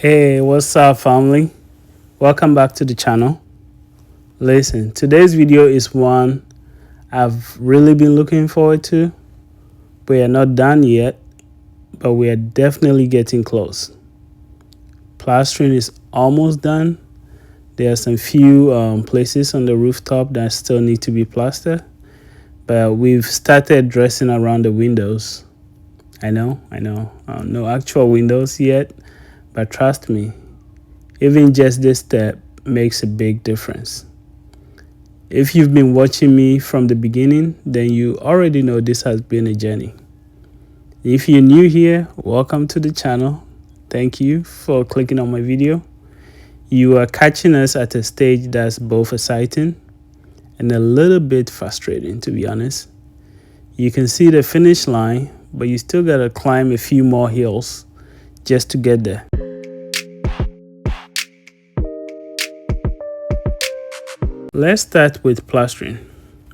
Hey, what's up, family? Welcome back to the channel. Listen, today's video is one I've really been looking forward to. We are not done yet, but we are definitely getting close. Plastering is almost done. There are some few places on the rooftop that still need to be plastered, but we've started dressing around the windows. I know, no actual windows yet, but trust me, even just this step makes a big difference. If you've been watching me from the beginning, then you already know this has been a journey. If you're new here, welcome to the channel. Thank you for clicking on my video. You are catching us at a stage that's both exciting and a little bit frustrating, to be honest. You can see the finish line, but you still gotta climb a few more hills just to get there. Let's start with plastering.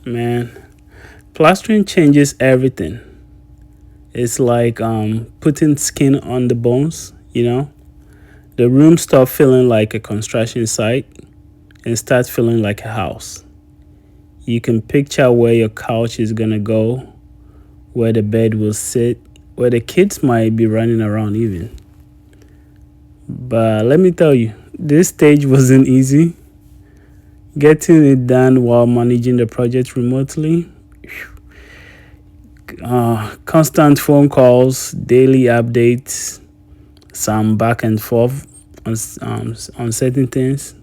Man, plastering changes everything. It's like putting skin on the bones, you know? The room stops feeling like a construction site and starts feeling like a house. You can picture where your couch is gonna go, where the bed will sit, where the kids might be running around even. But let me tell you, this stage wasn't easy. Getting it done while managing the project remotely, constant phone calls, daily updates, some back and forth on certain things.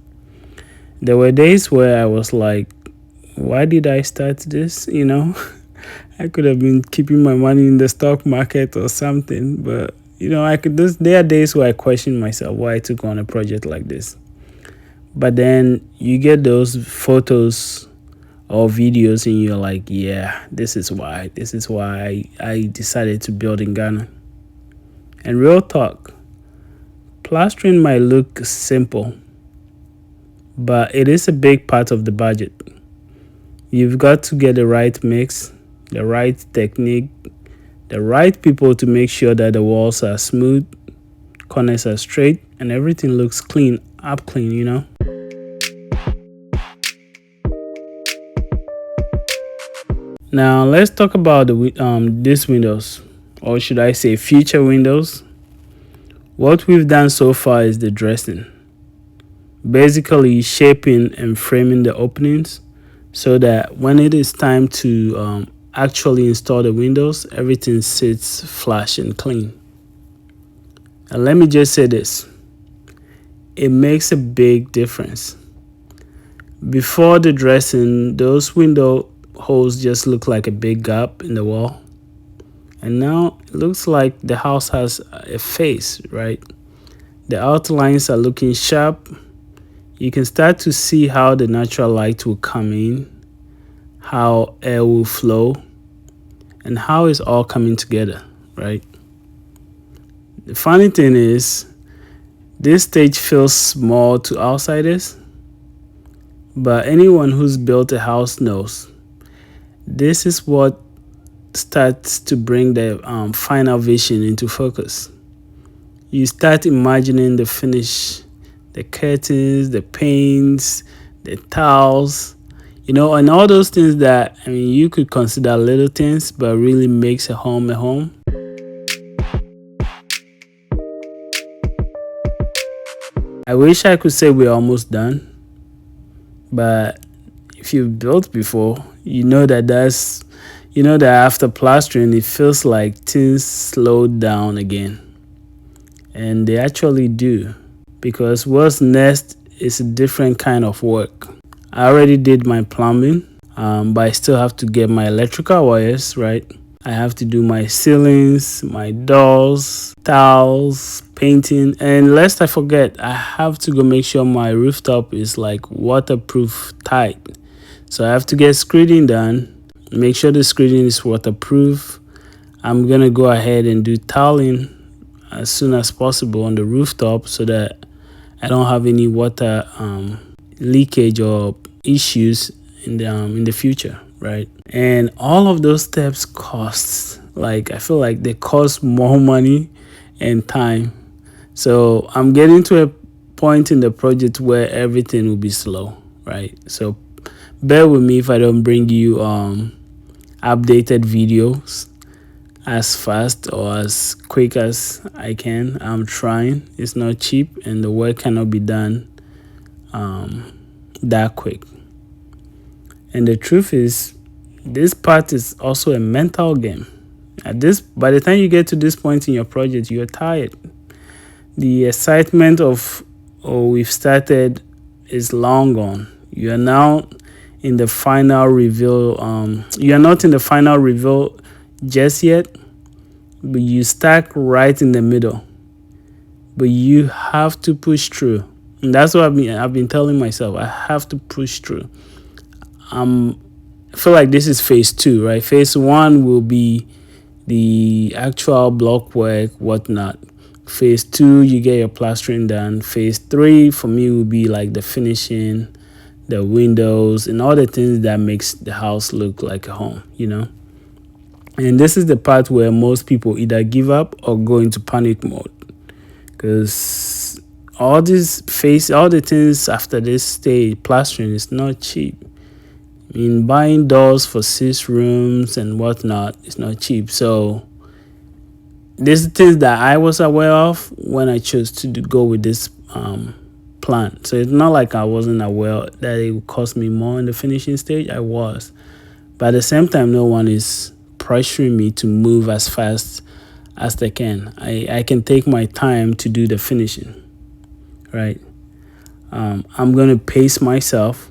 There were days where I was like, why did I start this? You know, I could have been keeping my money in the stock market or something, but you know, there are days where I question myself why I took on a project like this. But then you get those photos or videos and you're like, yeah, this is why I decided to build in Ghana. And real talk, plastering might look simple, but it is a big part of the budget. You've got to get the right mix, the right technique, the right people to make sure that the walls are smooth, corners are straight, and everything looks clean, you know? Now let's talk about these windows, or should I say future windows. What we've done so far is the dressing, basically shaping and framing the openings so that when it is time to actually install the windows, everything sits flush and clean. And let me just say this, it makes a big difference. Before the dressing, those window holes just look like a big gap in the wall, and now it looks like the house has a face, right? The outlines are looking sharp. You can start to see how the natural light will come in, how air will flow, and how it's all coming together, right? The funny thing is, this stage feels small to outsiders, but anyone who's built a house knows this is what starts to bring the final vision into focus. You start imagining the finish, the curtains, the paints, the tiles, you know, and all those things that, I mean, you could consider little things, but really makes a home a home. I wish I could say we're almost done, but if you've built before, you know that after plastering, it feels like things slowed down again. And they actually do, because what's next is a different kind of work. I already did my plumbing, but I still have to get my electrical wires, right? I have to do my ceilings, my doors, tiles, painting, and lest I forget, I have to go make sure my rooftop is like waterproof tight. So I have to get screeding done, make sure the screeding is waterproof. I'm gonna go ahead and do tiling as soon as possible on the rooftop so that I don't have any water leakage or issues in the future, right? And all of those steps costs, like, I feel like they cost more money and time So I'm getting to a point in the project where everything will be slow, right? So bear with me if I don't bring you updated videos as fast or as quick as I can. I'm trying. It's not cheap, and the work cannot be done that quick. And the truth is, this part is also a mental game. By the time you get to this point in your project, you're tired. The excitement of, oh, we've started is long gone. You are now in the final reveal. You are not in the final reveal just yet, but you stuck right in the middle. But you have to push through, and that's what I've been telling myself. I have to push through. I feel like this is phase 2, right? Phase 1 will be the actual block work, whatnot. Phase 2, you get your plastering done. Phase 3 for me will be like the finishing, the windows, and all the things that makes the house look like a home, And this is the part where most people either give up or go into panic mode, because all the things after this stage, plastering is not cheap. I mean, buying doors for 6 rooms and whatnot is not cheap. So these things that I was aware of when I chose to go with this plan. So it's not like I wasn't aware that it would cost me more in the finishing stage. I was. But at the same time, no one is pressuring me to move as fast as they can. I can take my time to do the finishing, right? I'm going to pace myself.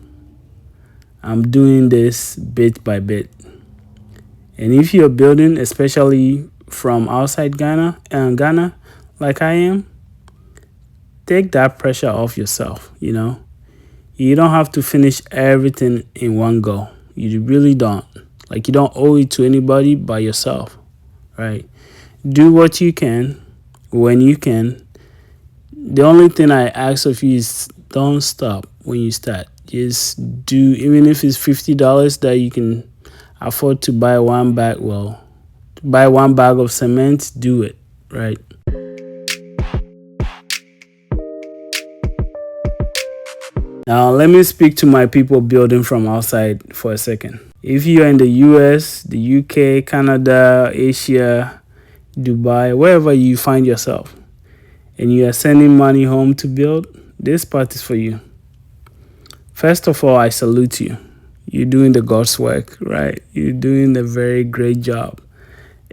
I'm doing this bit by bit. And if you're building, especially from outside Ghana, like I am, take that pressure off yourself, You don't have to finish everything in one go. You really don't. Like, you don't owe it to anybody but yourself, right? Do what you can when you can. The only thing I ask of you is don't stop when you start. Just do, even if it's $50 that you can afford to buy one bag of cement, do it, right? Now, let me speak to my people building from outside for a second. If you're in the US, the UK, Canada, Asia, Dubai, wherever you find yourself, and you are sending money home to build, this part is for you. First of all, I salute you. You're doing the God's work, right? You're doing a very great job.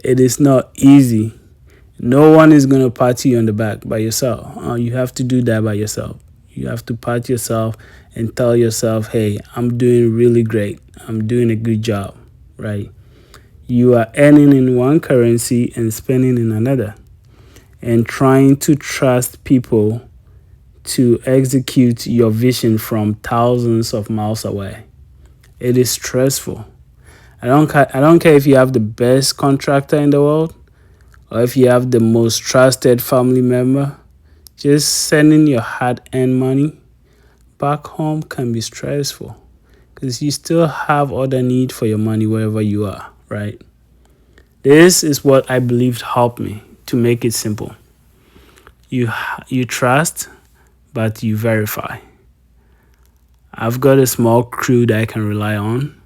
It is not easy. No one is going to pat you on the back by yourself. You have to do that by yourself. You have to pat yourself and tell yourself, hey, I'm doing really great. I'm doing a good job, right? You are earning in one currency and spending in another, and trying to trust people to execute your vision from thousands of miles away. It is stressful. I don't care if you have the best contractor in the world or if you have the most trusted family member. Just sending your hard-earned money back home can be stressful because you still have other need for your money wherever you are, right? This is what I believed helped me to make it simple. You trust, but you verify. I've got a small crew that I can rely on,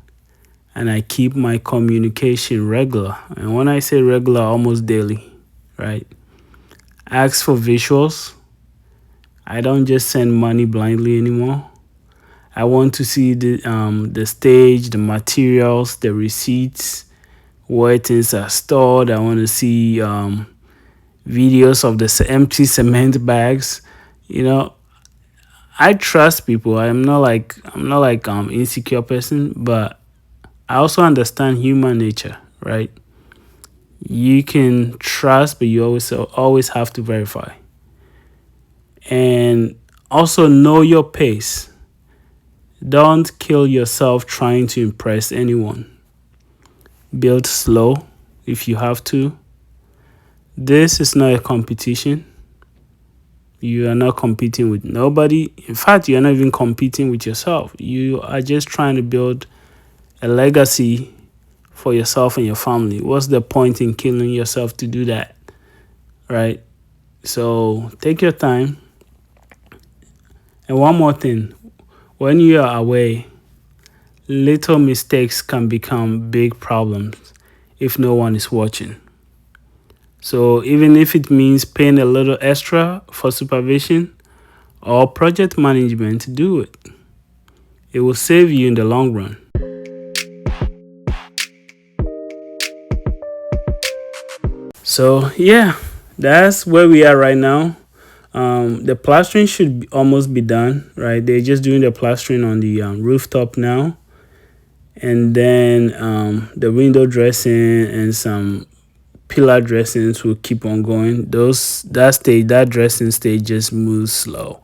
and I keep my communication regular. And when I say regular, almost daily, right? Ask for visuals. I don't just send money blindly anymore. I want to see the stage, the materials, the receipts, where things are stored. I want to see videos of the empty cement bags. I trust people. I'm not like insecure person, but I also understand human nature, right? You can trust, but you always have to verify. And also know your pace. Don't kill yourself trying to impress anyone. Build slow if you have to. This is not a competition. You are not competing with nobody. In fact, you are not even competing with yourself. You are just trying to build a legacy for yourself and your family. What's the point in killing yourself to do that, right? So take your time. And one more thing, when you are away, little mistakes can become big problems if no one is watching. So even if it means paying a little extra for supervision or project management, do it. It will save you in the long run. So yeah, that's where we are right now. The plastering should almost be done, right? They're just doing the plastering on the rooftop now, and then the window dressing and some pillar dressings will keep on going. That dressing stage just moves slow,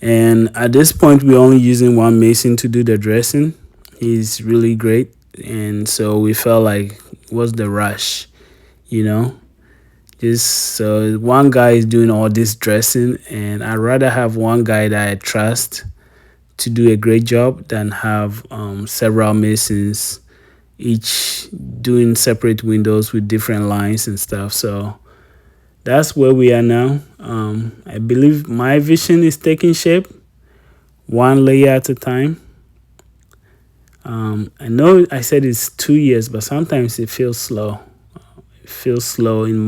and at this point we're only using one mason to do the dressing. He's really great, and so we felt like what's the rush, you know? Just so one guy is doing all this dressing, and I'd rather have one guy that I trust to do a great job than have several masons each doing separate windows with different lines and stuff. So that's where we are now. I believe my vision is taking shape one layer at a time. I know I said it's 2 years, but sometimes it feels slow. It feels slow in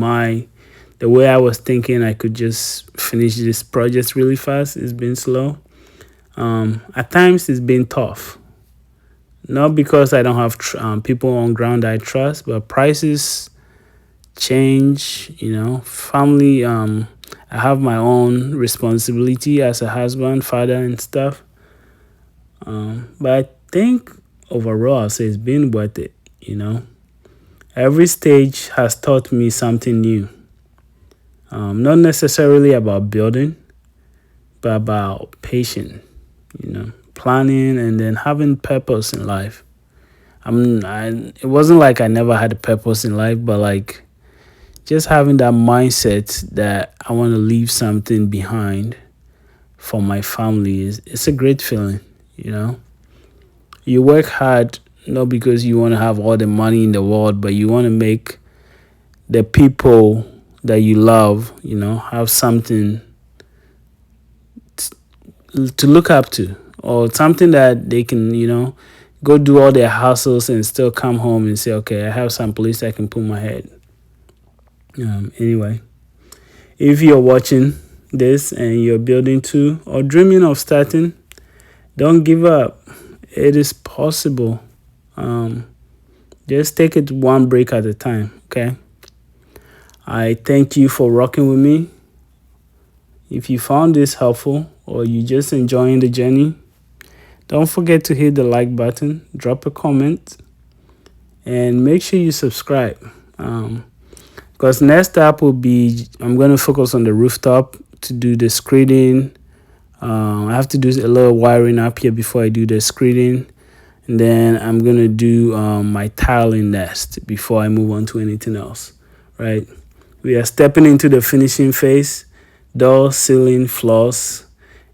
the way I was thinking I could just finish this project really fast. It's been slow. At times it's been tough. Not because I don't have people on ground I trust, but prices change, family. I have my own responsibility as a husband, father, and stuff. But I think overall, I'll say it's been worth it. Every stage has taught me something new. Not necessarily about building, but about patience, planning, and then having purpose in life. It wasn't like I never had a purpose in life, but like just having that mindset that I want to leave something behind for my family it's a great feeling. You work hard not because you want to have all the money in the world, but you want to make the people that you love, have something to look up to, or something that they can, go do all their hustles and still come home and say, okay, I have some place I can put my head. Anyway, if you're watching this and you're building too or dreaming of starting, don't give up. It is possible. Just take it one break at a time, okay? I thank you for rocking with me. If you found this helpful or you just enjoying the journey, don't forget to hit the like button, drop a comment, and make sure you subscribe. Because next up will be, I'm going to focus on the rooftop to do the screening. I have to do a little wiring up here before I do the screening. And then I'm going to do my tiling next before I move on to anything else, right? We are stepping into the finishing phase, doors, ceiling, floors,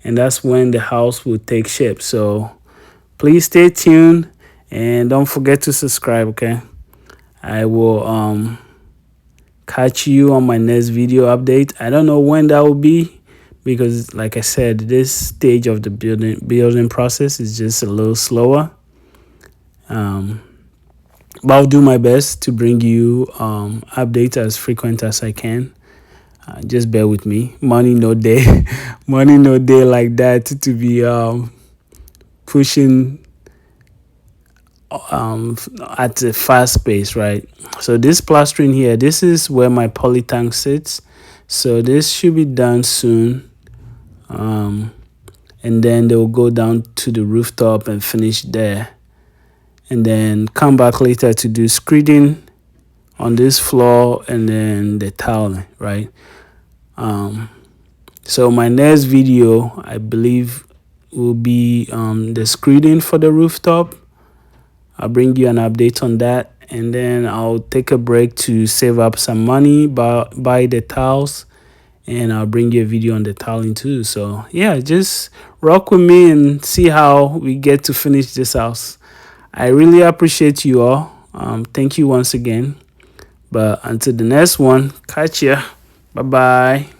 and that's when the house will take shape. So please stay tuned and don't forget to subscribe, okay? I will catch you on my next video update. I don't know when that will be because, like I said, this stage of the building process is just a little slower. But I'll do my best to bring you updates as frequent as I can. Just bear with me. Money no day, money no day like that to be pushing at a fast pace, right? So this plastering here, this is where my poly tank sits. So this should be done soon. And then they will go down to the rooftop and finish there. And then come back later to do screeding on this floor and then the tiling, right? So my next video, I believe, will be the screeding for the rooftop. I'll bring you an update on that, and then I'll take a break to save up some money, buy the tiles, and I'll bring you a video on the tiling too. So yeah, just rock with me and see how we get to finish this house. I really appreciate you all. Thank you once again. But until the next one, catch ya. Bye bye.